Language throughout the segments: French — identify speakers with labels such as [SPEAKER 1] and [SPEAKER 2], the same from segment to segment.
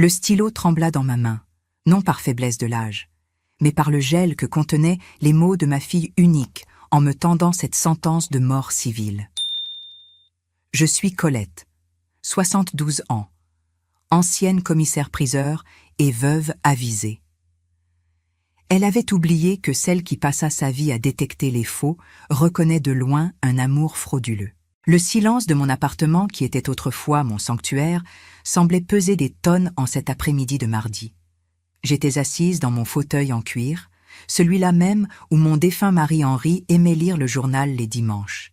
[SPEAKER 1] Le stylo trembla dans ma main, non par faiblesse de l'âge, mais par le gel que contenaient les mots de ma fille unique en me tendant cette sentence de mort civile. Je suis Colette, 72 ans, ancienne commissaire-priseur et veuve avisée. Elle avait oublié que celle qui passa sa vie à détecter les faux reconnaît de loin un amour frauduleux. Le silence de mon appartement, qui était autrefois mon sanctuaire, semblait peser des tonnes en cet après-midi de mardi. J'étais assise dans mon fauteuil en cuir, celui-là même où mon défunt mari Henri aimait lire le journal les dimanches.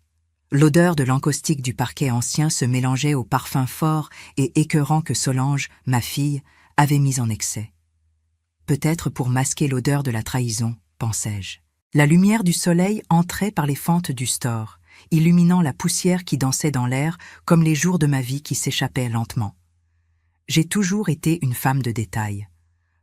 [SPEAKER 1] L'odeur de l'encaustique du parquet ancien se mélangeait au parfum fort et écœurant que Solange, ma fille, avait mis en excès. Peut-être pour masquer l'odeur de la trahison, pensais-je. La lumière du soleil entrait par les fentes du store, illuminant la poussière qui dansait dans l'air comme les jours de ma vie qui s'échappaient lentement. J'ai toujours été une femme de détail.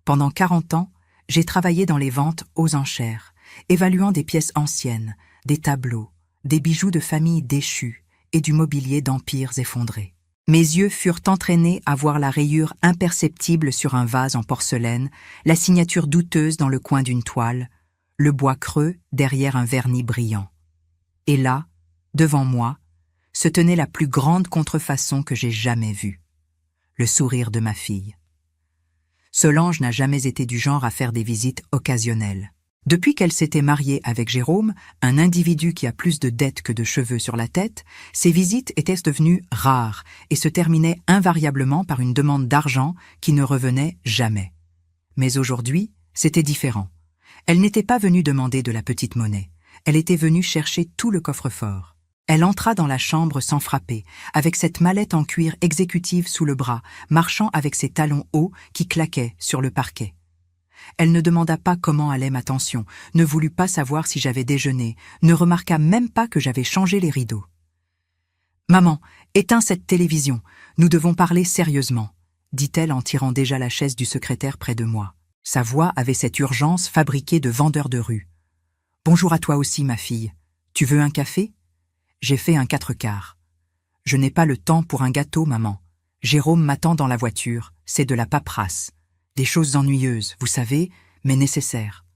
[SPEAKER 1] Pendant 40 ans, j'ai travaillé dans les ventes aux enchères, évaluant des pièces anciennes, des tableaux, des bijoux de famille déchus et du mobilier d'empires effondrés. Mes yeux furent entraînés à voir la rayure imperceptible sur un vase en porcelaine, la signature douteuse dans le coin d'une toile, le bois creux derrière un vernis brillant. Et là, devant moi, se tenait la plus grande contrefaçon que j'ai jamais vue, le sourire de ma fille. Solange n'a jamais été du genre à faire des visites occasionnelles. Depuis qu'elle s'était mariée avec Jérôme, un individu qui a plus de dettes que de cheveux sur la tête, ses visites étaient devenues rares et se terminaient invariablement par une demande d'argent qui ne revenait jamais. Mais aujourd'hui, c'était différent. Elle n'était pas venue demander de la petite monnaie. Elle était venue chercher tout le coffre-fort. Elle entra dans la chambre sans frapper, avec cette mallette en cuir exécutive sous le bras, marchant avec ses talons hauts qui claquaient sur le parquet. Elle ne demanda pas comment allait ma tension, ne voulut pas savoir si j'avais déjeuné, ne remarqua même pas que j'avais changé les rideaux. « Maman, éteins cette télévision, nous devons parler sérieusement », dit-elle en tirant déjà la chaise du secrétaire près de moi. Sa voix avait cette urgence fabriquée de vendeur de rue. « Bonjour à toi aussi, ma fille. Tu veux un café ? J'ai fait un 4/4. Je n'ai pas le temps pour un gâteau, maman. Jérôme m'attend dans la voiture, c'est de la paperasse. Des choses ennuyeuses, vous savez, mais nécessaires. »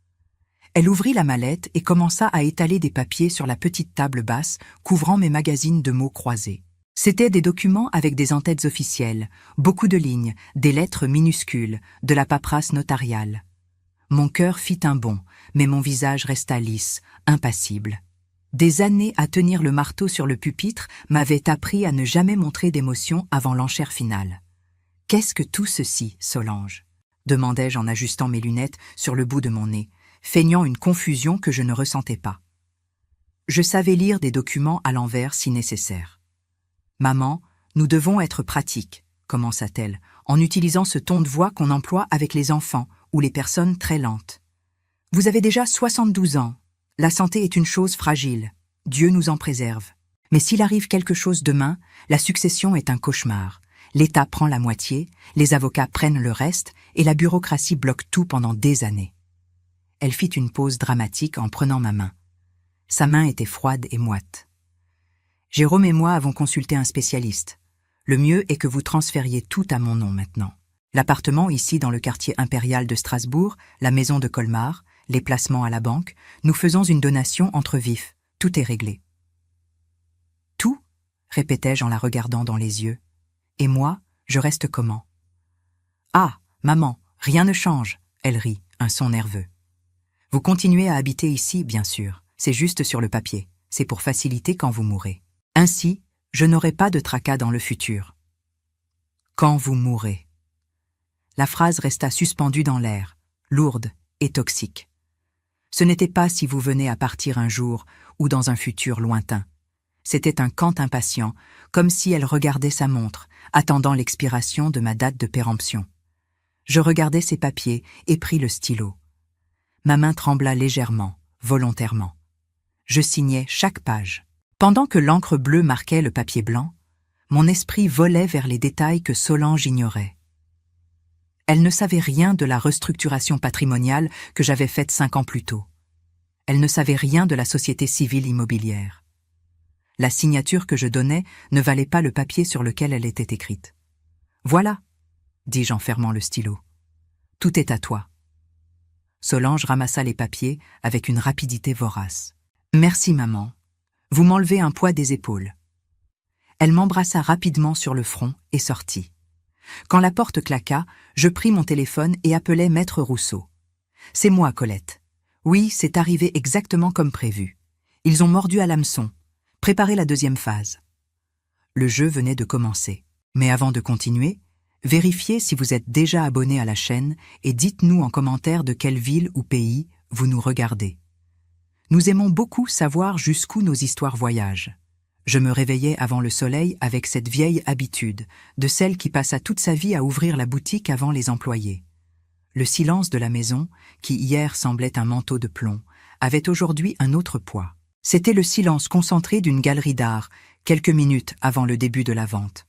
[SPEAKER 1] Elle ouvrit la mallette et commença à étaler des papiers sur la petite table basse couvrant mes magazines de mots croisés. C'étaient des documents avec des en-têtes officielles, beaucoup de lignes, des lettres minuscules, de la paperasse notariale. Mon cœur fit un bond, mais mon visage resta lisse, impassible. Des années à tenir le marteau sur le pupitre m'avaient appris à ne jamais montrer d'émotion avant l'enchère finale. « Qu'est-ce que tout ceci, Solange ?» demandai-je en ajustant mes lunettes sur le bout de mon nez, feignant une confusion que je ne ressentais pas. Je savais lire des documents à l'envers si nécessaire. « Maman, nous devons être pratiques, » commença-t-elle, en utilisant ce ton de voix qu'on emploie avec les enfants ou les personnes très lentes. « Vous avez déjà 72 ans. La santé est une chose fragile. Dieu nous en préserve. Mais s'il arrive quelque chose demain, la succession est un cauchemar. L'État prend la moitié, les avocats prennent le reste et la bureaucratie bloque tout pendant des années. » Elle fit une pause dramatique en prenant ma main. Sa main était froide et moite. « Jérôme et moi avons consulté un spécialiste. Le mieux est que vous transfériez tout à mon nom maintenant. L'appartement ici dans le quartier impérial de Strasbourg, la maison de Colmar, les placements à la banque, nous faisons une donation entre vifs. Tout est réglé. »« Tout ?» répétai-je en la regardant dans les yeux. « Et moi, je reste comment ?»« Ah, maman, rien ne change, » elle rit, un son nerveux. « Vous continuez à habiter ici, bien sûr, c'est juste sur le papier, c'est pour faciliter quand vous mourrez. Ainsi, je n'aurai pas de tracas dans le futur. »« Quand vous mourrez ?» La phrase resta suspendue dans l'air, lourde et toxique. Ce n'était pas si vous venez à partir un jour ou dans un futur lointain. C'était un cant impatient, comme si elle regardait sa montre, attendant l'expiration de ma date de péremption. Je regardai ses papiers et pris le stylo. Ma main trembla légèrement, volontairement. Je signais chaque page. Pendant que l'encre bleue marquait le papier blanc, mon esprit volait vers les détails que Solange ignorait. Elle ne savait rien de la restructuration patrimoniale que j'avais faite 5 ans plus tôt. Elle ne savait rien de la société civile immobilière. La signature que je donnais ne valait pas le papier sur lequel elle était écrite. « Voilà !» dis-je en fermant le stylo. Tout est à toi. Solange ramassa les papiers avec une rapidité vorace. Merci, maman. Vous m'enlevez un poids des épaules. Elle m'embrassa rapidement sur le front et sortit. Quand la porte claqua, je pris mon téléphone et appelai Maître Rousseau. « C'est moi, Colette. Oui, c'est arrivé exactement comme prévu. Ils ont mordu à l'hameçon. Préparez la deuxième phase. » Le jeu venait de commencer. Mais avant de continuer, vérifiez si vous êtes déjà abonné à la chaîne et dites-nous en commentaire de quelle ville ou pays vous nous regardez. Nous aimons beaucoup savoir jusqu'où nos histoires voyagent. Je me réveillais avant le soleil avec cette vieille habitude, de celle qui passa toute sa vie à ouvrir la boutique avant les employés. Le silence de la maison, qui hier semblait un manteau de plomb, avait aujourd'hui un autre poids. C'était le silence concentré d'une galerie d'art, quelques minutes avant le début de la vente.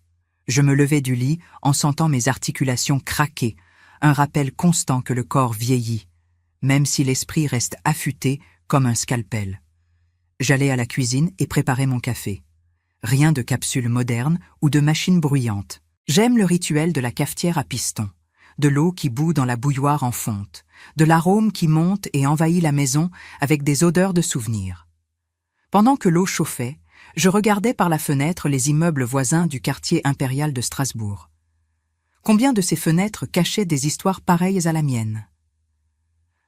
[SPEAKER 1] Je me levai du lit en sentant mes articulations craquer, un rappel constant que le corps vieillit, même si l'esprit reste affûté comme un scalpel. J'allai à la cuisine et préparai mon café. Rien de capsule moderne ou de machine bruyante. J'aime le rituel de la cafetière à piston, de l'eau qui bout dans la bouilloire en fonte, de l'arôme qui monte et envahit la maison avec des odeurs de souvenirs. Pendant que l'eau chauffait, je regardais par la fenêtre les immeubles voisins du quartier impérial de Strasbourg. Combien de ces fenêtres cachaient des histoires pareilles à la mienne?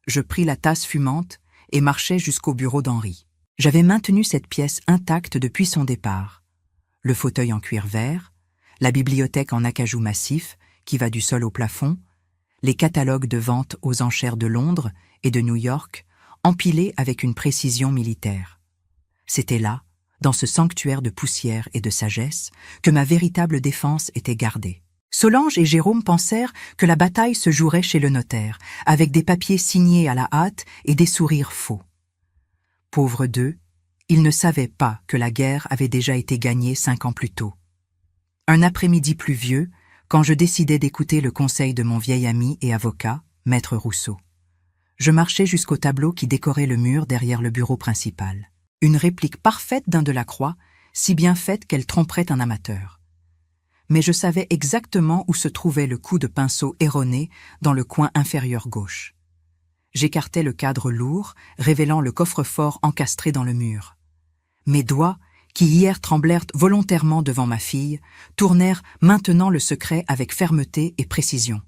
[SPEAKER 1] Je pris la tasse fumante et marchai jusqu'au bureau d'Henri. J'avais maintenu cette pièce intacte depuis son départ. Le fauteuil en cuir vert, la bibliothèque en acajou massif qui va du sol au plafond, les catalogues de vente aux enchères de Londres et de New York, empilés avec une précision militaire. C'était là, dans ce sanctuaire de poussière et de sagesse, que ma véritable défense était gardée. Solange et Jérôme pensèrent que la bataille se jouerait chez le notaire, avec des papiers signés à la hâte et des sourires faux. Pauvres d'eux, ils ne savaient pas que la guerre avait déjà été gagnée 5 ans plus tôt. Un après-midi pluvieux, quand je décidai d'écouter le conseil de mon vieil ami et avocat, Maître Rousseau. Je marchai jusqu'au tableau qui décorait le mur derrière le bureau principal. Une réplique parfaite d'un Delacroix, si bien faite qu'elle tromperait un amateur. Mais je savais exactement où se trouvait le coup de pinceau erroné dans le coin inférieur gauche. J'écartai le cadre lourd, révélant le coffre-fort encastré dans le mur. Mes doigts, qui hier tremblèrent volontairement devant ma fille, tournèrent maintenant le secret avec fermeté et précision.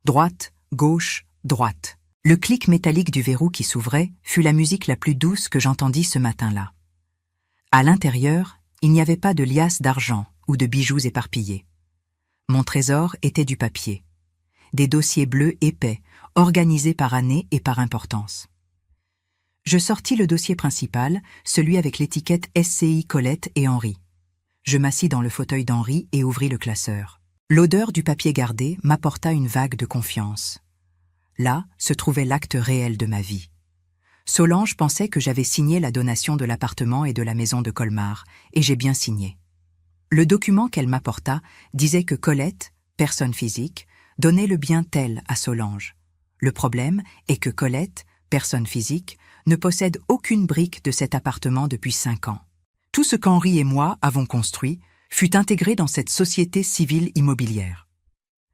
[SPEAKER 1] Droite, gauche, droite. Le clic métallique du verrou qui s'ouvrait fut la musique la plus douce que j'entendis ce matin-là. À l'intérieur, il n'y avait pas de liasse d'argent ou de bijoux éparpillés. Mon trésor était du papier. Des dossiers bleus épais, organisés par année et par importance. Je sortis le dossier principal, celui avec l'étiquette SCI Colette et Henri. Je m'assis dans le fauteuil d'Henri et ouvris le classeur. L'odeur du papier gardé m'apporta une vague de confiance. Là se trouvait l'acte réel de ma vie. Solange pensait que j'avais signé la donation de l'appartement et de la maison de Colmar, et j'ai bien signé. Le document qu'elle m'apporta disait que Colette, personne physique, donnait le bien tel à Solange. Le problème est que Colette, personne physique, ne possède aucune brique de cet appartement depuis 5 ans. Tout ce qu'Henri et moi avons construit fut intégré dans cette société civile immobilière.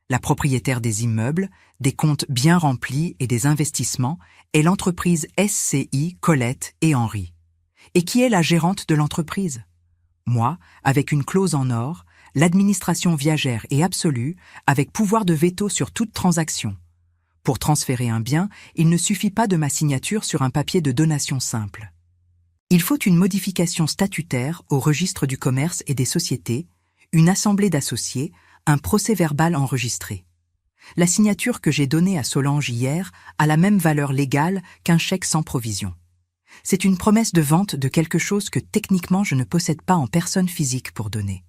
[SPEAKER 1] La propriétaire des immeubles, des comptes bien remplis et des investissements est l'entreprise SCI Colette et Henri. Et qui est la gérante de l'entreprise? Moi, avec une clause en or, l'administration viagère et absolue, avec pouvoir de veto sur toute transaction. Pour transférer un bien, il ne suffit pas de ma signature sur un papier de donation simple. Il faut une modification statutaire au registre du commerce et des sociétés, une assemblée d'associés, un procès-verbal enregistré. La signature que j'ai donnée à Solange hier a la même valeur légale qu'un chèque sans provision. C'est une promesse de vente de quelque chose que techniquement je ne possède pas en personne physique pour donner.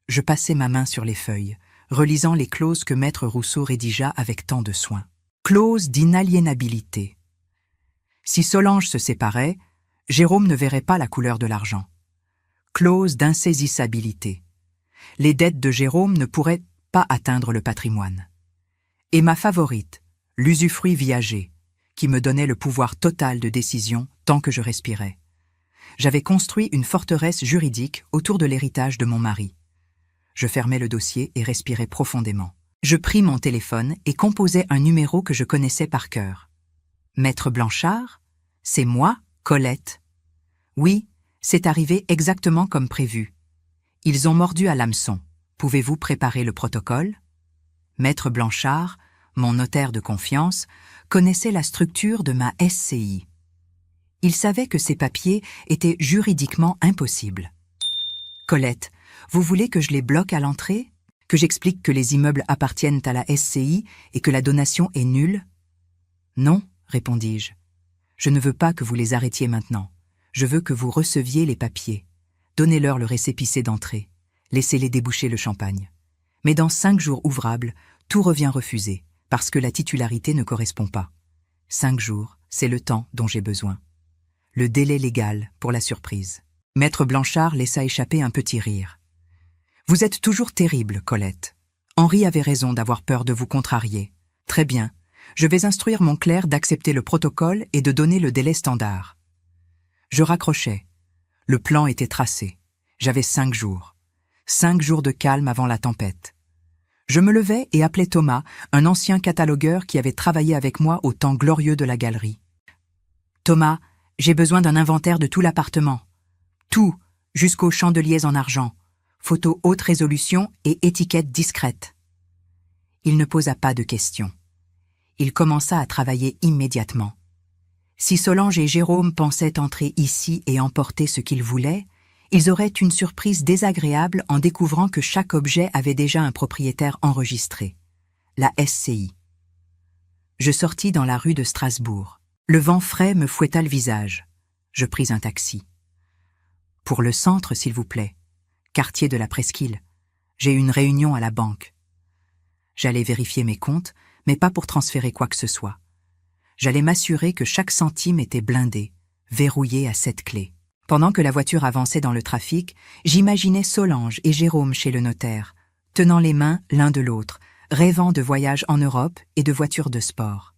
[SPEAKER 1] Je passai ma main sur les feuilles, relisant les clauses que Maître Rousseau rédigea avec tant de soin. Clause d'inaliénabilité. Si Solange se séparait, Jérôme ne verrait pas la couleur de l'argent. Clause d'insaisissabilité. Les dettes de Jérôme ne pourraient pas atteindre le patrimoine. Et ma favorite, l'usufruit viager, qui me donnait le pouvoir total de décision tant que je respirais. J'avais construit une forteresse juridique autour de l'héritage de mon mari. Je fermai le dossier et respirai profondément. Je pris mon téléphone et composai un numéro que je connaissais par cœur. Maître Blanchard? C'est moi, Colette. Oui, c'est arrivé exactement comme prévu. Ils ont mordu à l'hameçon. Pouvez-vous préparer le protocole? Maître Blanchard, mon notaire de confiance, connaissait la structure de ma SCI. Il savait que ces papiers étaient juridiquement impossibles. Colette, vous voulez que je les bloque à l'entrée? Que j'explique que les immeubles appartiennent à la SCI et que la donation est nulle? Non, répondis-je. Je ne veux pas que vous les arrêtiez maintenant. Je veux que vous receviez les papiers. Donnez-leur le récépissé d'entrée. Laissez-les déboucher le champagne. Mais dans 5 jours ouvrables, tout revient refusé, parce que la titularité ne correspond pas. 5 jours, c'est le temps dont j'ai besoin. Le délai légal pour la surprise. Maître Blanchard laissa échapper un petit rire. Vous êtes toujours terrible, Colette. Henri avait raison d'avoir peur de vous contrarier. Très bien, je vais instruire mon clerc d'accepter le protocole et de donner le délai standard. Je raccrochais. Le plan était tracé. J'avais 5 jours. 5 jours de calme avant la tempête. Je me levai et appelai Thomas, un ancien catalogueur qui avait travaillé avec moi au temps glorieux de la galerie. Thomas, j'ai besoin d'un inventaire de tout l'appartement. Tout, jusqu'aux chandeliers en argent. Photos haute résolution et étiquettes discrètes. Il ne posa pas de questions. Il commença à travailler immédiatement. Si Solange et Jérôme pensaient entrer ici et emporter ce qu'ils voulaient, ils auraient une surprise désagréable en découvrant que chaque objet avait déjà un propriétaire enregistré, la SCI. Je sortis dans la rue de Strasbourg. Le vent frais me fouetta le visage. Je pris un taxi. Pour le centre, s'il vous plaît. Quartier de la Presqu'île. J'ai une réunion à la banque. J'allais vérifier mes comptes, mais pas pour transférer quoi que ce soit. J'allais m'assurer que chaque centime était blindé, verrouillé à 7 clés. Pendant que la voiture avançait dans le trafic, j'imaginais Solange et Jérôme chez le notaire, tenant les mains l'un de l'autre, rêvant de voyages en Europe et de voitures de sport.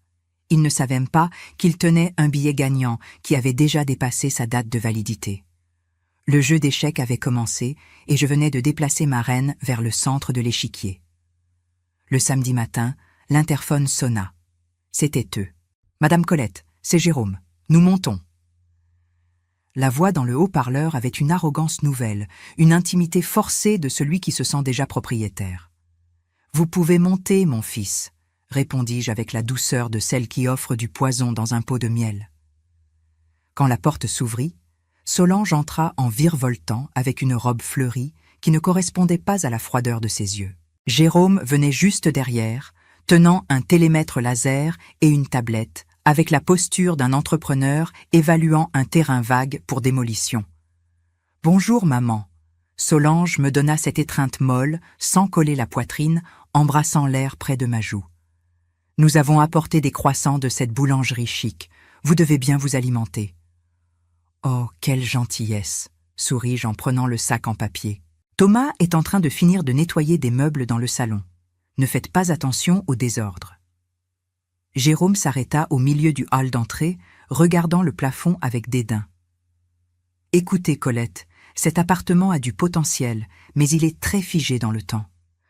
[SPEAKER 1] Ils ne savaient même pas qu'ils tenaient un billet gagnant qui avait déjà dépassé sa date de validité. Le jeu d'échecs avait commencé et je venais de déplacer ma reine vers le centre de l'échiquier. Le samedi matin, l'interphone sonna. C'était eux. « Madame Colette, c'est Jérôme. Nous montons. » La voix dans le haut-parleur avait une arrogance nouvelle, une intimité forcée de celui qui se sent déjà propriétaire. « Vous pouvez monter, mon fils, » répondis-je avec la douceur de celle qui offre du poison dans un pot de miel. Quand la porte s'ouvrit, Solange entra en virevoltant avec une robe fleurie qui ne correspondait pas à la froideur de ses yeux. Jérôme venait juste derrière, tenant un télémètre laser et une tablette, avec la posture d'un entrepreneur évaluant un terrain vague pour démolition. « Bonjour, maman. » Solange me donna cette étreinte molle, sans coller la poitrine, embrassant l'air près de ma joue. « Nous avons apporté des croissants de cette boulangerie chic. Vous devez bien vous alimenter. » « Oh, quelle gentillesse !» souris-je en prenant le sac en papier. Thomas est en train de finir de nettoyer des meubles dans le salon. Ne faites pas attention au désordre. Jérôme s'arrêta au milieu du hall d'entrée, regardant le plafond avec dédain. « Écoutez, Colette, cet appartement a du potentiel, mais il est très figé dans le temps.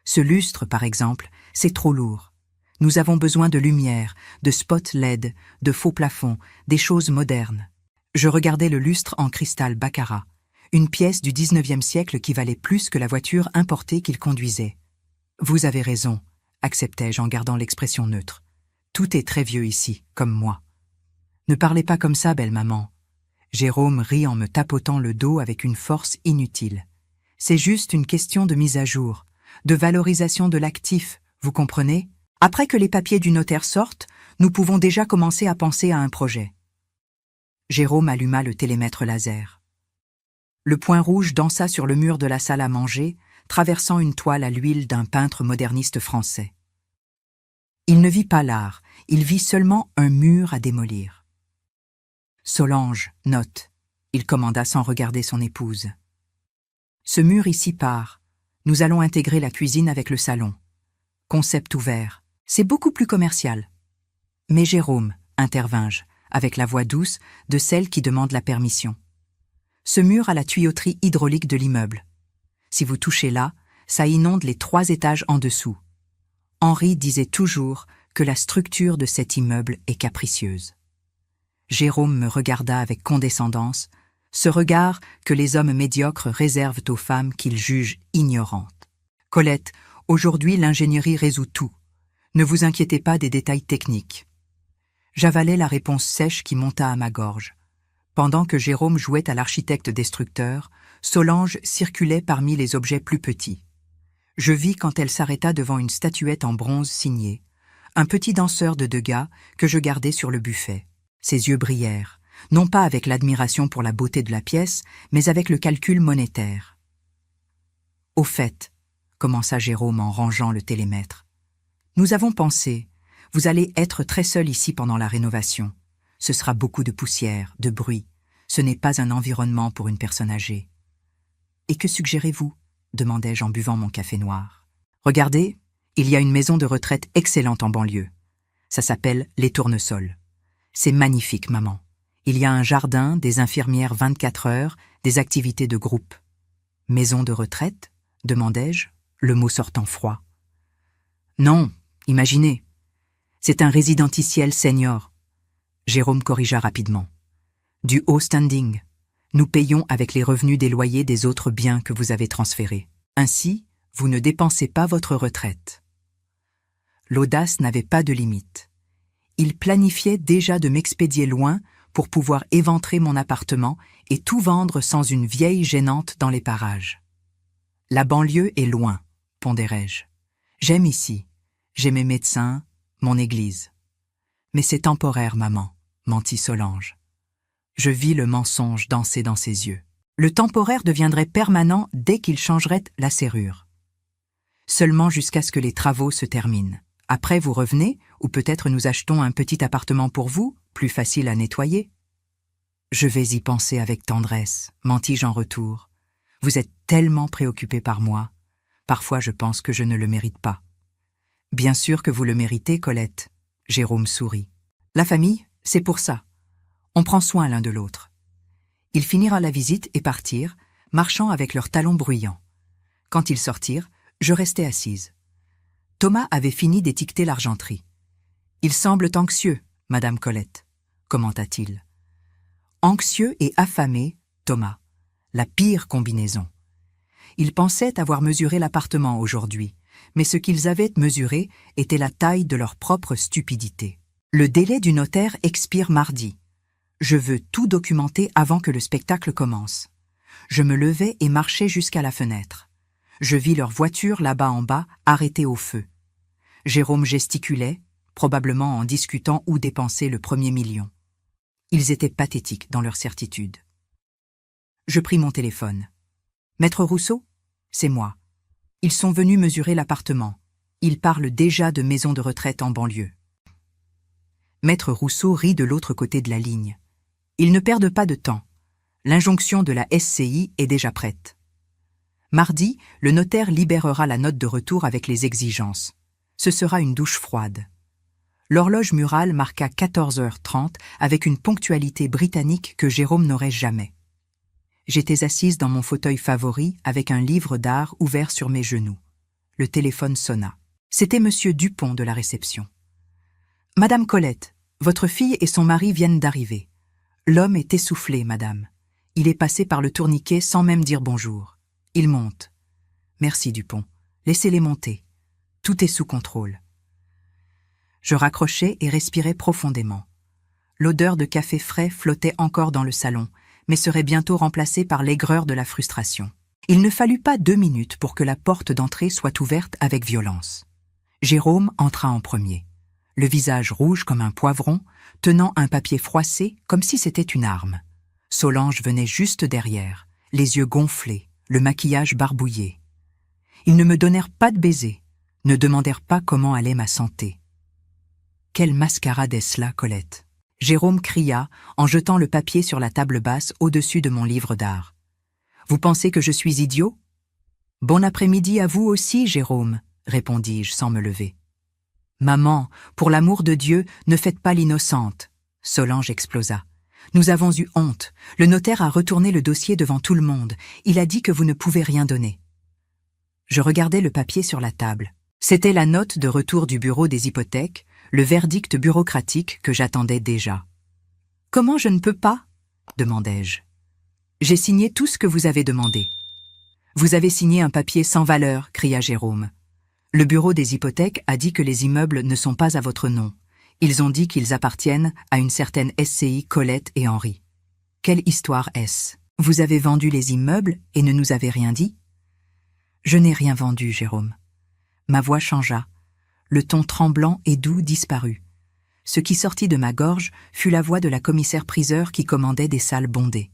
[SPEAKER 1] Ce lustre, par exemple, c'est trop lourd. Nous avons besoin de lumière, de spots LED, de faux plafonds, des choses modernes. » Je regardais le lustre en cristal baccarat, une pièce du 19e siècle qui valait plus que la voiture importée qu'il conduisait. « Vous avez raison, » acceptai-je en gardant l'expression neutre. « Tout est très vieux ici, comme moi. »« Ne parlez pas comme ça, belle maman. » Jérôme rit en me tapotant le dos avec une force inutile. « C'est juste une question de mise à jour, de valorisation de l'actif, vous comprenez? Après que les papiers du notaire sortent, nous pouvons déjà commencer à penser à un projet. » Jérôme alluma le télémètre laser. Le point rouge dansa sur le mur de la salle à manger, traversant une toile à l'huile d'un peintre moderniste français. Il ne vit pas l'art, il vit seulement un mur à démolir. « Solange, note », il commanda sans regarder son épouse. « Ce mur ici part. Nous allons intégrer la cuisine avec le salon. Concept ouvert. C'est beaucoup plus commercial. »« Mais Jérôme, » intervins-je, avec la voix douce de celle qui demande la permission. Ce mur a la tuyauterie hydraulique de l'immeuble. Si vous touchez là, ça inonde les 3 étages en dessous. Henri disait toujours que la structure de cet immeuble est capricieuse. Jérôme me regarda avec condescendance, ce regard que les hommes médiocres réservent aux femmes qu'ils jugent ignorantes. « Colette, aujourd'hui l'ingénierie résout tout. Ne vous inquiétez pas des détails techniques. » J'avalai la réponse sèche qui monta à ma gorge. Pendant que Jérôme jouait à l'architecte destructeur, Solange circulait parmi les objets plus petits. Je vis quand elle s'arrêta devant une statuette en bronze signée, un petit danseur de Degas que je gardais sur le buffet. Ses yeux brillèrent, non pas avec l'admiration pour la beauté de la pièce, mais avec le calcul monétaire. « Au fait, » commença Jérôme en rangeant le télémètre, « nous avons pensé, vous allez être très seul ici pendant la rénovation. Ce sera beaucoup de poussière, de bruit. Ce n'est pas un environnement pour une personne âgée. »« Et que suggérez-vous » demandai-je en buvant mon café noir. « Regardez, il y a une maison de retraite excellente en banlieue. Ça s'appelle Les Tournesols. C'est magnifique, maman. Il y a un jardin, des infirmières 24 heures, des activités de groupe. »« Maison de retraite » demandai-je, le mot sortant froid. « Non, imaginez. C'est un résidentiel senior. » Jérôme corrigea rapidement. « Du haut standing. Nous payons avec les revenus des loyers des autres biens que vous avez transférés. Ainsi, vous ne dépensez pas votre retraite. » L'audace n'avait pas de limite. Il planifiait déjà de m'expédier loin pour pouvoir éventrer mon appartement et tout vendre sans une vieille gênante dans les parages. « La banlieue est loin, pondérai-je. J'aime ici. J'ai mes médecins, mon église. »« Mais c'est temporaire, maman, » mentit Solange. Je vis le mensonge danser dans ses yeux. Le temporaire deviendrait permanent dès qu'il changerait la serrure. Seulement jusqu'à ce que les travaux se terminent. Après, vous revenez, ou peut-être nous achetons un petit appartement pour vous, plus facile à nettoyer. Je vais y penser avec tendresse, mentis-je en retour. Vous êtes tellement préoccupé par moi. Parfois, je pense que je ne le mérite pas. Bien sûr que vous le méritez, Colette. Jérôme sourit. La famille, c'est pour ça. On prend soin l'un de l'autre. Ils finirent la visite et partirent, marchant avec leurs talons bruyants. Quand ils sortirent, je restai assise. Thomas avait fini d'étiqueter l'argenterie. « Ils semblent anxieux, Madame Colette, » commenta-t-il. Anxieux et affamé, Thomas. La pire combinaison. Ils pensaient avoir mesuré l'appartement aujourd'hui, mais ce qu'ils avaient mesuré était la taille de leur propre stupidité. Le délai du notaire expire mardi. Je veux tout documenter avant que le spectacle commence. Je me levai et marchai jusqu'à la fenêtre. Je vis leur voiture là-bas en bas, arrêtée au feu. Jérôme gesticulait, probablement en discutant où dépenser le premier million. Ils étaient pathétiques dans leur certitude. Je pris mon téléphone. « Maître Rousseau, c'est moi. Ils sont venus mesurer l'appartement. Ils parlent déjà de maison de retraite en banlieue. » Maître Rousseau rit de l'autre côté de la ligne. Ils ne perdent pas de temps. L'injonction de la SCI est déjà prête. Mardi, le notaire libérera la note de retour avec les exigences. Ce sera une douche froide. L'horloge murale marqua 14h30 avec une ponctualité britannique que Jérôme n'aurait jamais. J'étais assise dans mon fauteuil favori avec un livre d'art ouvert sur mes genoux. Le téléphone sonna. C'était Monsieur Dupont de la réception. « Madame Colette, votre fille et son mari viennent d'arriver. L'homme est essoufflé, madame. Il est passé par le tourniquet sans même dire bonjour. Il monte. »« Merci, Dupont. Laissez-les monter. Tout est sous contrôle. » Je raccrochai et respirai profondément. L'odeur de café frais flottait encore dans le salon, mais serait bientôt remplacée par l'aigreur de la frustration. Il ne fallut pas 2 minutes pour que la porte d'entrée soit ouverte avec violence. Jérôme entra en premier, le visage rouge comme un poivron, tenant un papier froissé comme si c'était une arme. Solange venait juste derrière, les yeux gonflés, le maquillage barbouillé. Ils ne me donnèrent pas de baiser, ne demandèrent pas comment allait ma santé. Quelle mascarade est-ce là, Colette? Jérôme cria en jetant le papier sur la table basse au-dessus de mon livre d'art. Vous pensez que je suis idiot? Bon après-midi à vous aussi, Jérôme, répondis-je sans me lever. Maman, pour l'amour de Dieu, ne faites pas l'innocente. Solange explosa. Nous avons eu honte. Le notaire a retourné le dossier devant tout le monde. Il a dit que vous ne pouvez rien donner. Je regardais le papier sur la table. C'était la note de retour du bureau des hypothèques, le verdict bureaucratique que j'attendais déjà. « Comment je ne peux pas ?» demandai-je. « J'ai signé tout ce que vous avez demandé. »« Vous avez signé un papier sans valeur, » cria Jérôme. « Le bureau des hypothèques a dit que les immeubles ne sont pas à votre nom. Ils ont dit qu'ils appartiennent à une certaine SCI Colette et Henri. Quelle histoire est-ce? Vous avez vendu les immeubles et ne nous avez rien dit? » Je n'ai rien vendu, Jérôme. Ma voix changea. Le ton tremblant et doux disparut. Ce qui sortit de ma gorge fut la voix de la commissaire-priseur qui commandait des salles bondées.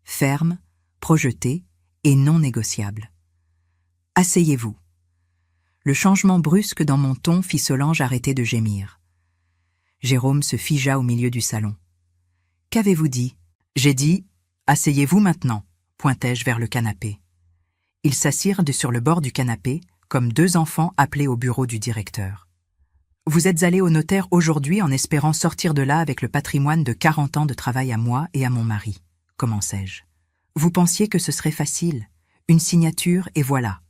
[SPEAKER 1] Ferme, projetée et non négociable. « Asseyez-vous. » Le changement brusque dans mon ton fit Solange arrêter de gémir. Jérôme se figea au milieu du salon. « Qu'avez-vous dit ?» J'ai dit « Asseyez-vous maintenant », pointai-je vers le canapé. Ils s'assirent sur le bord du canapé, comme deux enfants appelés au bureau du directeur. « Vous êtes allé au notaire aujourd'hui en espérant sortir de là avec le patrimoine de 40 ans de travail à moi et à mon mari, commençai-je. Vous pensiez que ce serait facile, une signature et voilà.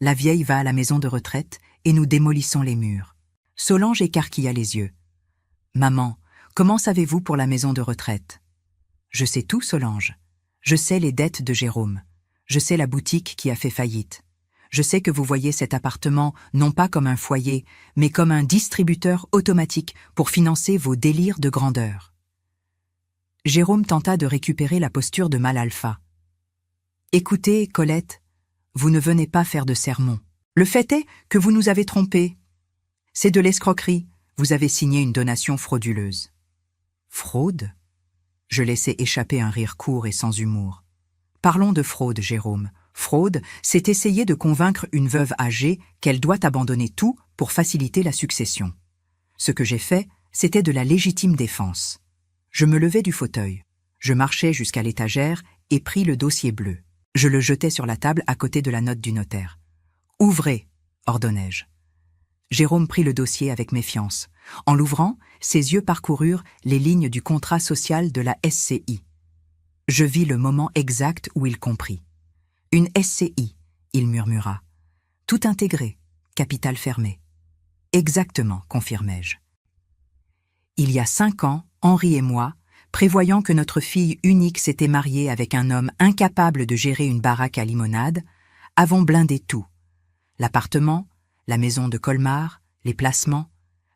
[SPEAKER 1] La vieille va à la maison de retraite et nous démolissons les murs. » Solange écarquilla les yeux. « Maman, comment savez-vous pour la maison de retraite ? » Je sais tout, Solange. Je sais les dettes de Jérôme. Je sais la boutique qui a fait faillite. Je sais que vous voyez cet appartement non pas comme un foyer, mais comme un distributeur automatique pour financer vos délires de grandeur. Jérôme tenta de récupérer la posture de mal alpha. « Écoutez, Colette, vous ne venez pas faire de sermon. Le fait est que vous nous avez trompés. C'est de l'escroquerie. Vous avez signé une donation frauduleuse. » « Fraude ?» Je laissai échapper un rire court et sans humour. « Parlons de fraude, Jérôme. Fraude, c'est essayer de convaincre une veuve âgée qu'elle doit abandonner tout pour faciliter la succession. Ce que j'ai fait, c'était de la légitime défense. Je me levai du fauteuil. Je marchai jusqu'à l'étagère et pris le dossier bleu. Je le jetai sur la table à côté de la note du notaire. « Ouvrez !» ordonnai-je. Jérôme prit le dossier avec méfiance. En l'ouvrant, ses yeux parcoururent les lignes du contrat social de la SCI. Je vis le moment exact où il comprit. « Une SCI », il murmura. « Tout intégré, capital fermé. »« Exactement, confirmai-je. » Il y a 5 ans, Henri et moi, prévoyant que notre fille unique s'était mariée avec un homme incapable de gérer une baraque à limonade, avons blindé tout. L'appartement, la maison de Colmar, les placements.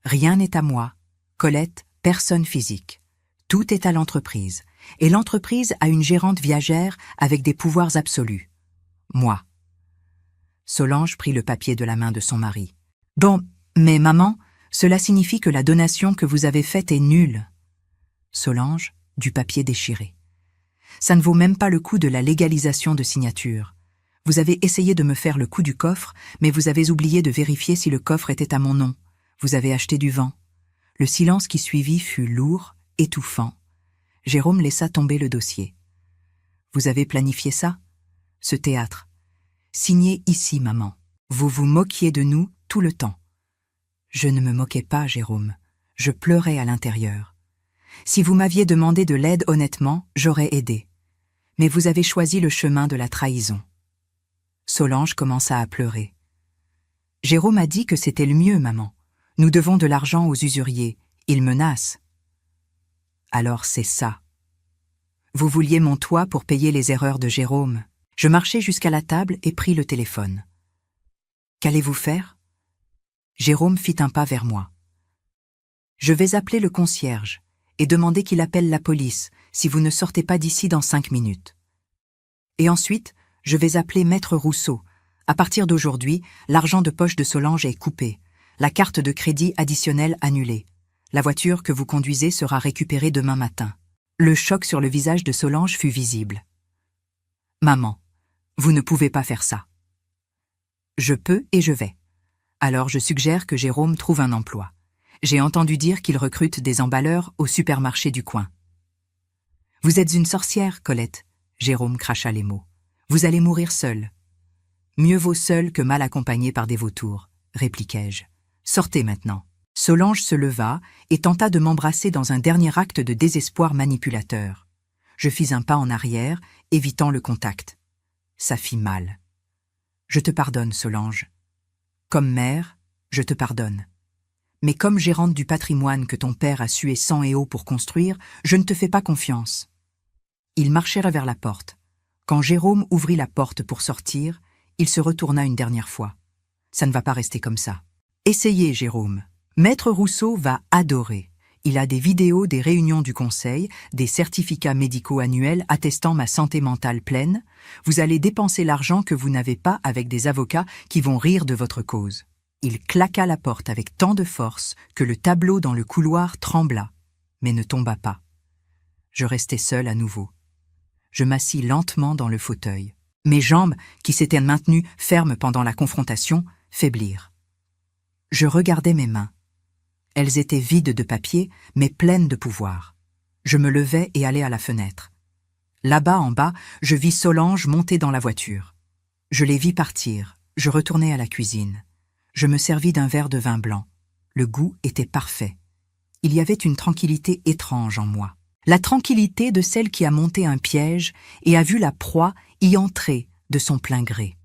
[SPEAKER 1] Rien n'est à moi. Colette, personne physique. Tout est à l'entreprise. Et l'entreprise a une gérante viagère avec des pouvoirs absolus. Moi. Solange prit le papier de la main de son mari. « Bon, mais maman, cela signifie que la donation que vous avez faite est nulle. » Solange, du papier déchiré. « Ça ne vaut même pas le coup de la légalisation de signature. Vous avez essayé de me faire le coup du coffre, mais vous avez oublié de vérifier si le coffre était à mon nom. Vous avez acheté du vent. » Le silence qui suivit fut lourd, étouffant. Jérôme laissa tomber le dossier. « Vous avez planifié ça? Ce théâtre. Signez ici, maman. Vous vous moquiez de nous tout le temps. » Je ne me moquais pas, Jérôme. Je pleurais à l'intérieur. Si vous m'aviez demandé de l'aide honnêtement, j'aurais aidé. Mais vous avez choisi le chemin de la trahison. Solange commença à pleurer. Jérôme a dit que c'était le mieux, maman. Nous devons de l'argent aux usuriers. Ils menacent. Alors c'est ça. Vous vouliez mon toit pour payer les erreurs de Jérôme. Je marchai jusqu'à la table et pris le téléphone. Qu'allez-vous faire? Jérôme fit un pas vers moi. Je vais appeler le concierge et demander qu'il appelle la police si vous ne sortez pas d'ici dans 5 minutes. Et ensuite, je vais appeler Maître Rousseau. À partir d'aujourd'hui, l'argent de poche de Solange est coupé. La carte de crédit additionnelle annulée. La voiture que vous conduisez sera récupérée demain matin. Le choc sur le visage de Solange fut visible. Maman, vous ne pouvez pas faire ça. Je peux et je vais. Alors je suggère que Jérôme trouve un emploi. J'ai entendu dire qu'il recrute des emballeurs au supermarché du coin. Vous êtes une sorcière, Colette. Jérôme cracha les mots. Vous allez mourir seule. Mieux vaut seule que mal accompagnée par des vautours, répliquai-je. Sortez maintenant. Solange se leva et tenta de m'embrasser dans un dernier acte de désespoir manipulateur. Je fis un pas en arrière, évitant le contact. Ça fit mal. Je te pardonne, Solange. Comme mère, je te pardonne. Mais comme gérante du patrimoine que ton père a sué sang et eau pour construire, je ne te fais pas confiance. » Ils marchèrent vers la porte. Quand Jérôme ouvrit la porte pour sortir, il se retourna une dernière fois. « Ça ne va pas rester comme ça. Essayez, Jérôme. Maître Rousseau va adorer. Il a des vidéos des réunions du conseil, des certificats médicaux annuels attestant ma santé mentale pleine. Vous allez dépenser l'argent que vous n'avez pas avec des avocats qui vont rire de votre cause. » Il claqua la porte avec tant de force que le tableau dans le couloir trembla, mais ne tomba pas. Je restai seul à nouveau. Je m'assis lentement dans le fauteuil. Mes jambes, qui s'étaient maintenues fermes pendant la confrontation, faiblirent. Je regardais mes mains. Elles étaient vides de papier, mais pleines de pouvoir. Je me levai et allai à la fenêtre. Là-bas, en bas, je vis Solange monter dans la voiture. Je les vis partir. Je retournai à la cuisine. Je me servis d'un verre de vin blanc. Le goût était parfait. Il y avait une tranquillité étrange en moi. La tranquillité de celle qui a monté un piège et a vu la proie y entrer de son plein gré.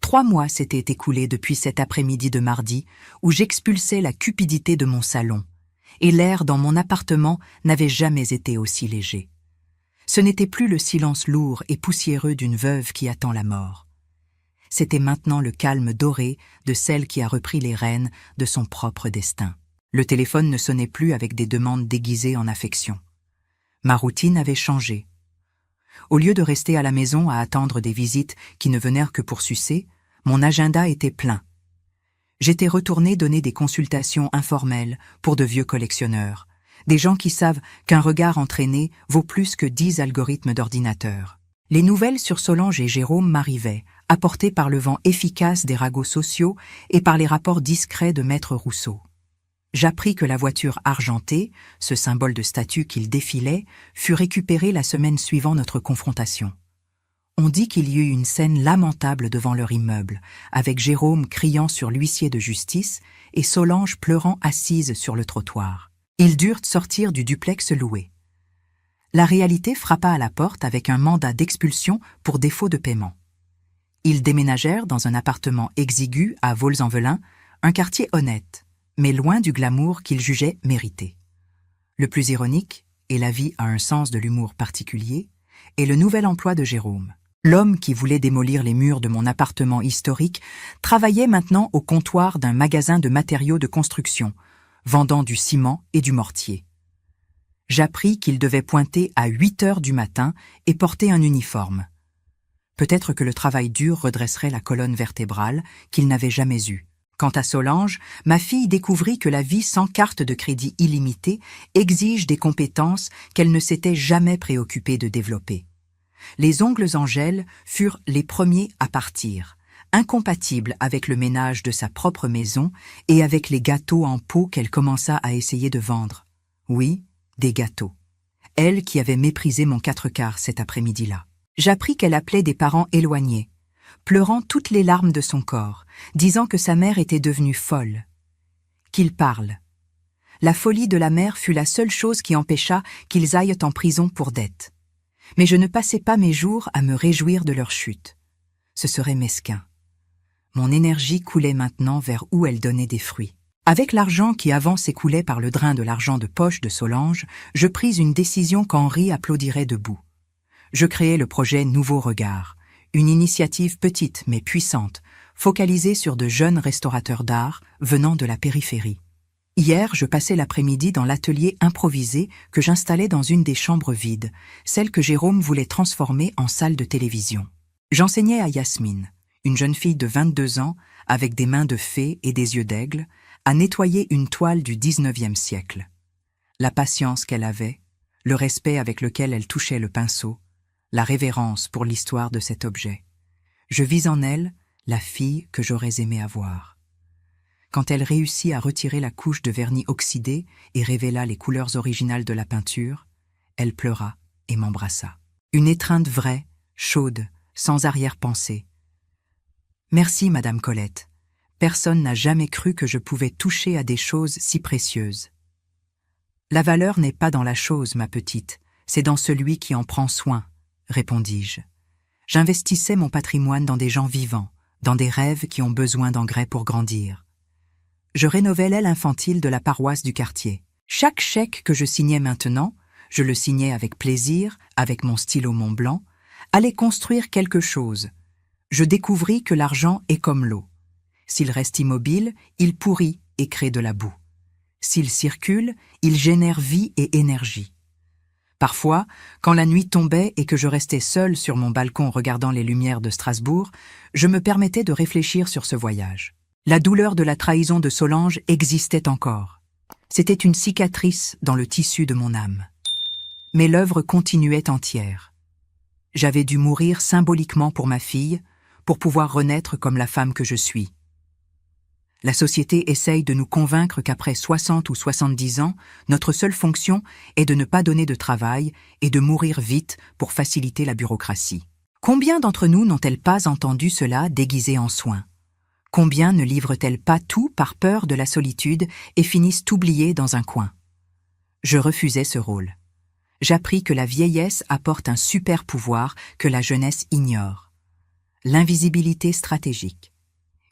[SPEAKER 1] 3 mois s'étaient écoulés depuis cet après-midi de mardi où j'expulsais la cupidité de mon salon, et l'air dans mon appartement n'avait jamais été aussi léger. Ce n'était plus le silence lourd et poussiéreux d'une veuve qui attend la mort. C'était maintenant le calme doré de celle qui a repris les rênes de son propre destin. Le téléphone ne sonnait plus avec des demandes déguisées en affection. Ma routine avait changé. Au lieu de rester à la maison à attendre des visites qui ne venèrent que pour sucer, mon agenda était plein. J'étais retourné donner des consultations informelles pour de vieux collectionneurs, des gens qui savent qu'un regard entraîné vaut plus que 10 algorithmes d'ordinateur. Les nouvelles sur Solange et Jérôme m'arrivaient, apportées par le vent efficace des ragots sociaux et par les rapports discrets de Maître Rousseau. J'appris que la voiture argentée, ce symbole de statut qu'il défilait, fut récupérée la semaine suivant notre confrontation. On dit qu'il y eut une scène lamentable devant leur immeuble, avec Jérôme criant sur l'huissier de justice et Solange pleurant assise sur le trottoir. Ils durent sortir du duplex loué. La réalité frappa à la porte avec un mandat d'expulsion pour défaut de paiement. Ils déménagèrent dans un appartement exigu à Vaux-en-Velin, un quartier honnête, mais loin du glamour qu'ils jugeaient mérité. Le plus ironique, et la vie a un sens de l'humour particulier, est le nouvel emploi de Jérôme. L'homme qui voulait démolir les murs de mon appartement historique travaillait maintenant au comptoir d'un magasin de matériaux de construction, vendant du ciment et du mortier. J'appris qu'il devait pointer à 8 heures du matin et porter un uniforme. Peut-être que le travail dur redresserait la colonne vertébrale qu'il n'avait jamais eue. Quant à Solange, ma fille découvrit que la vie sans carte de crédit illimitée exige des compétences qu'elle ne s'était jamais préoccupée de développer. Les ongles en gel furent les premiers à partir, incompatibles avec le ménage de sa propre maison et avec les gâteaux en pot qu'elle commença à essayer de vendre. Oui, des gâteaux. Elle qui avait méprisé mon 4/4 cet après-midi-là. J'appris qu'elle appelait des parents éloignés, pleurant toutes les larmes de son corps, disant que sa mère était devenue folle. Qu'ils parlent. La folie de la mère fut la seule chose qui empêcha qu'ils aillent en prison pour dette. Mais je ne passais pas mes jours à me réjouir de leur chute. Ce serait mesquin. Mon énergie coulait maintenant vers où elle donnait des fruits. Avec l'argent qui avant s'écoulait par le drain de l'argent de poche de Solange, je pris une décision qu'Henri applaudirait debout. Je créai le projet Nouveau Regard, une initiative petite mais puissante, focalisée sur de jeunes restaurateurs d'art venant de la périphérie. Hier, je passais l'après-midi dans l'atelier improvisé que j'installais dans une des chambres vides, celle que Jérôme voulait transformer en salle de télévision. J'enseignais à Yasmine, une jeune fille de 22 ans, avec des mains de fée et des yeux d'aigle, à nettoyer une toile du 19e siècle. La patience qu'elle avait, le respect avec lequel elle touchait le pinceau, la révérence pour l'histoire de cet objet. Je vis en elle la fille que j'aurais aimé avoir. Quand elle réussit à retirer la couche de vernis oxydé et révéla les couleurs originales de la peinture, elle pleura et m'embrassa. Une étreinte vraie, chaude, sans arrière-pensée. Merci, Madame Colette. Personne n'a jamais cru que je pouvais toucher à des choses si précieuses. La valeur n'est pas dans la chose, ma petite, c'est dans celui qui en prend soin, répondis-je. J'investissais mon patrimoine dans des gens vivants, dans des rêves qui ont besoin d'engrais pour grandir. Je rénovais l'aile infantile de la paroisse du quartier. Chaque chèque que je signais maintenant, je le signais avec plaisir, avec mon stylo Mont Blanc, allait construire quelque chose. Je découvris que l'argent est comme l'eau. S'il reste immobile, il pourrit et crée de la boue. S'il circule, il génère vie et énergie. Parfois, quand la nuit tombait et que je restais seul sur mon balcon regardant les lumières de Strasbourg, je me permettais de réfléchir sur ce voyage. La douleur de la trahison de Solange existait encore. C'était une cicatrice dans le tissu de mon âme. Mais l'œuvre continuait entière. J'avais dû mourir symboliquement pour ma fille, pour pouvoir renaître comme la femme que je suis. La société essaye de nous convaincre qu'après 60 ou 70 ans, notre seule fonction est de ne pas donner de travail et de mourir vite pour faciliter la bureaucratie. Combien d'entre nous n'ont-elles pas entendu cela déguisé en soins? Combien ne livrent-elles pas tout par peur de la solitude et finissent oubliées dans un coin? Je refusais ce rôle. J'appris que la vieillesse apporte un super pouvoir que la jeunesse ignore. L'invisibilité stratégique.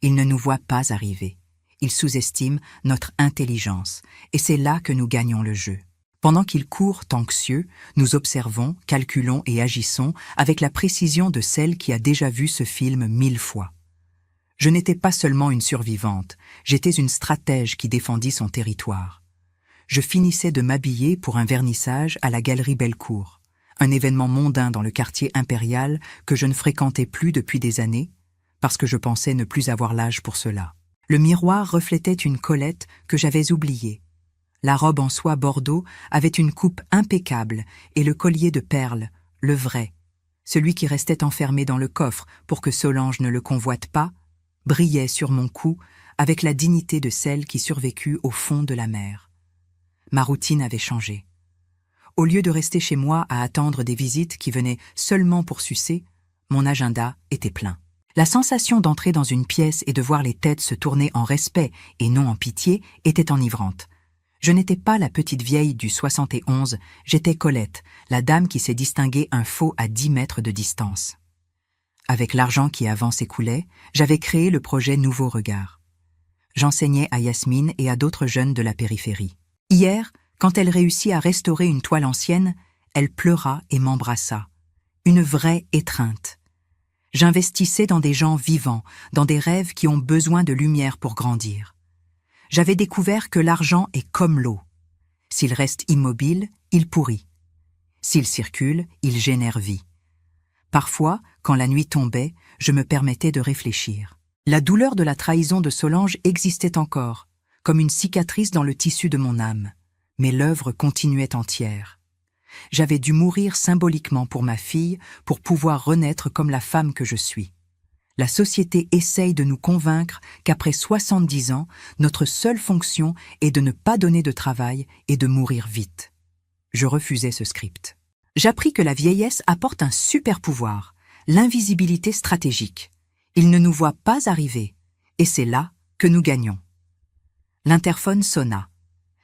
[SPEAKER 1] Ils ne nous voient pas arriver. Ils sous-estiment notre intelligence, et c'est là que nous gagnons le jeu. Pendant qu'ils courent anxieux, nous observons, calculons et agissons avec la précision de celle qui a déjà vu ce film 1000 fois. Je n'étais pas seulement une survivante, j'étais une stratège qui défendit son territoire. Je finissais de m'habiller pour un vernissage à la Galerie Bellecour, un événement mondain dans le quartier impérial que je ne fréquentais plus depuis des années, parce que je pensais ne plus avoir l'âge pour cela. Le miroir reflétait une Colette que j'avais oubliée. La robe en soie bordeaux avait une coupe impeccable et le collier de perles, le vrai, celui qui restait enfermé dans le coffre pour que Solange ne le convoite pas, brillait sur mon cou avec la dignité de celle qui survécut au fond de la mer. Ma routine avait changé. Au lieu de rester chez moi à attendre des visites qui venaient seulement pour sucer, mon agenda était plein. La sensation d'entrer dans une pièce et de voir les têtes se tourner en respect et non en pitié était enivrante. Je n'étais pas la petite vieille du 71, j'étais Colette, la dame qui s'est distinguée un faux à 10 mètres de distance. Avec l'argent qui avant s'écoulait, j'avais créé le projet Nouveau Regard. J'enseignais à Yasmine et à d'autres jeunes de la périphérie. Hier, quand elle réussit à restaurer une toile ancienne, elle pleura et m'embrassa. Une vraie étreinte. J'investissais dans des gens vivants, dans des rêves qui ont besoin de lumière pour grandir. J'avais découvert que l'argent est comme l'eau. S'il reste immobile, il pourrit. S'il circule, il génère vie. Parfois, quand la nuit tombait, je me permettais de réfléchir. La douleur de la trahison de Solange existait encore, comme une cicatrice dans le tissu de mon âme. Mais l'œuvre continuait entière. J'avais dû mourir symboliquement pour ma fille, pour pouvoir renaître comme la femme que je suis. La société essaye de nous convaincre qu'après 70 ans, notre seule fonction est de ne pas donner de travail et de mourir vite. Je refusais ce script. J'appris que la vieillesse apporte un super pouvoir, l'invisibilité stratégique. Ils ne nous voient pas arriver, et c'est là que nous gagnons. L'interphone sonna.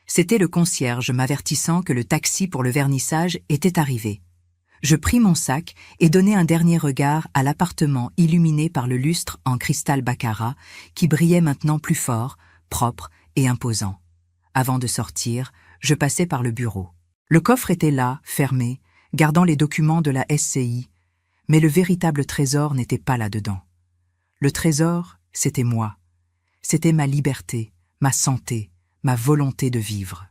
[SPEAKER 1] C'était le concierge m'avertissant que le taxi pour le vernissage était arrivé. Je pris mon sac et donnai un dernier regard à l'appartement illuminé par le lustre en cristal baccarat qui brillait maintenant plus fort, propre et imposant. Avant de sortir, je passai par le bureau. Le coffre était là, fermé, gardant les documents de la SCI, mais le véritable trésor n'était pas là-dedans. Le trésor, c'était moi. C'était ma liberté, ma santé, ma volonté de vivre.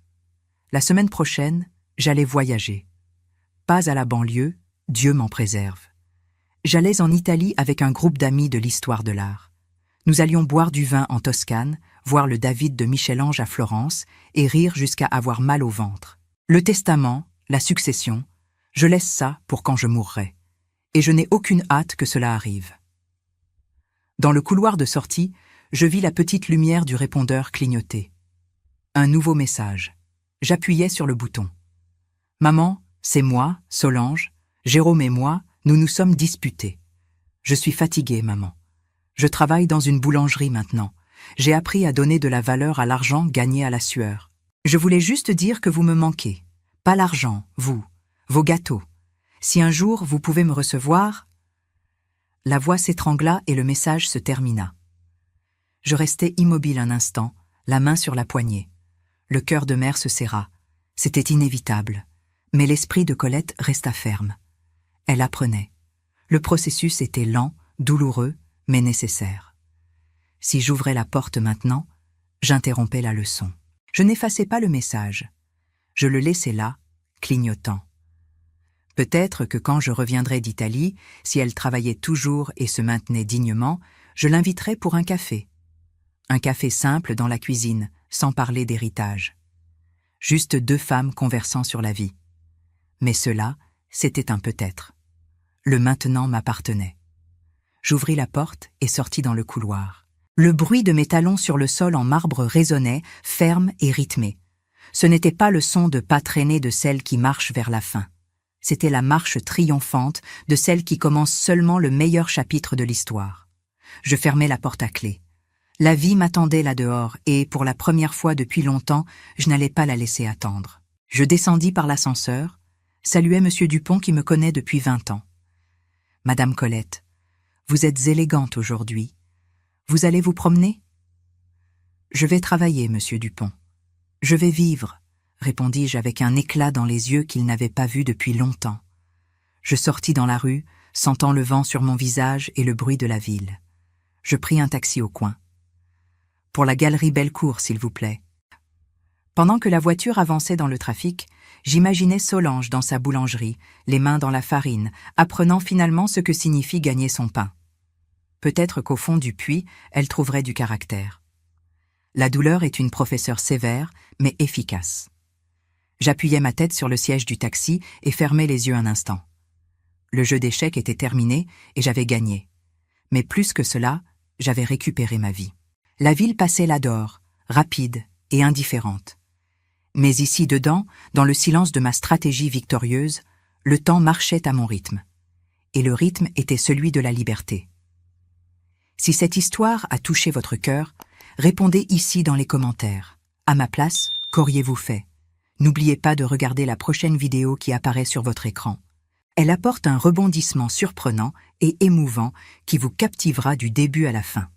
[SPEAKER 1] La semaine prochaine, j'allais voyager. Pas à la banlieue, Dieu m'en préserve. J'allais en Italie avec un groupe d'amis de l'histoire de l'art. Nous allions boire du vin en Toscane, voir le David de Michel-Ange à Florence et rire jusqu'à avoir mal au ventre. Le testament, la succession, je laisse ça pour quand je mourrai. Et je n'ai aucune hâte que cela arrive. Dans le couloir de sortie, je vis la petite lumière du répondeur clignoter. Un nouveau message. J'appuyais sur le bouton. « Maman, c'est moi, Solange, Jérôme et moi, nous nous sommes disputés. Je suis fatiguée, maman. Je travaille dans une boulangerie maintenant. J'ai appris à donner de la valeur à l'argent gagné à la sueur. Je voulais juste dire que vous me manquez. Pas l'argent, vous, vos gâteaux. Si un jour vous pouvez me recevoir... » La voix s'étrangla et le message se termina. Je restai immobile un instant, la main sur la poignée. Le cœur de mère se serra. C'était inévitable. Mais l'esprit de Colette resta ferme. Elle apprenait. Le processus était lent, douloureux, mais nécessaire. Si j'ouvrais la porte maintenant, j'interrompais la leçon. Je n'effaçais pas le message. Je le laissais là, clignotant. Peut-être que quand je reviendrais d'Italie, si elle travaillait toujours et se maintenait dignement, je l'inviterais pour un café. Un café simple dans la cuisine, sans parler d'héritage. Juste deux femmes conversant sur la vie. Mais cela, c'était un peut-être. Le maintenant m'appartenait. J'ouvris la porte et sortis dans le couloir. Le bruit de mes talons sur le sol en marbre résonnait, ferme et rythmé. Ce n'était pas le son de pas traînés de celle qui marche vers la fin. C'était la marche triomphante de celle qui commence seulement le meilleur chapitre de l'histoire. Je fermai la porte à clé. La vie m'attendait là-dehors et, pour la première fois depuis longtemps, je n'allais pas la laisser attendre. Je descendis par l'ascenseur, saluai M. Dupont qui me connaît depuis 20 ans. « Madame Colette, vous êtes élégante aujourd'hui. Vous allez vous promener ?»« Je vais travailler, Monsieur Dupont. Je vais vivre, » répondis-je avec un éclat dans les yeux qu'il n'avait pas vu depuis longtemps. Je sortis dans la rue, sentant le vent sur mon visage et le bruit de la ville. Je pris un taxi au coin. « Pour la galerie Bellecour, s'il vous plaît. » Pendant que la voiture avançait dans le trafic, j'imaginais Solange dans sa boulangerie, les mains dans la farine, apprenant finalement ce que signifie gagner son pain. Peut-être qu'au fond du puits, elle trouverait du caractère. La douleur est une professeure sévère, mais efficace. J'appuyais ma tête sur le siège du taxi et fermais les yeux un instant. Le jeu d'échecs était terminé et j'avais gagné. Mais plus que cela, j'avais récupéré ma vie. La ville passait là dehors, rapide et indifférente. Mais ici dedans, dans le silence de ma stratégie victorieuse, le temps marchait à mon rythme. Et le rythme était celui de la liberté. Si cette histoire a touché votre cœur, répondez ici dans les commentaires. À ma place, qu'auriez-vous fait? N'oubliez pas de regarder la prochaine vidéo qui apparaît sur votre écran. Elle apporte un rebondissement surprenant et émouvant qui vous captivera du début à la fin.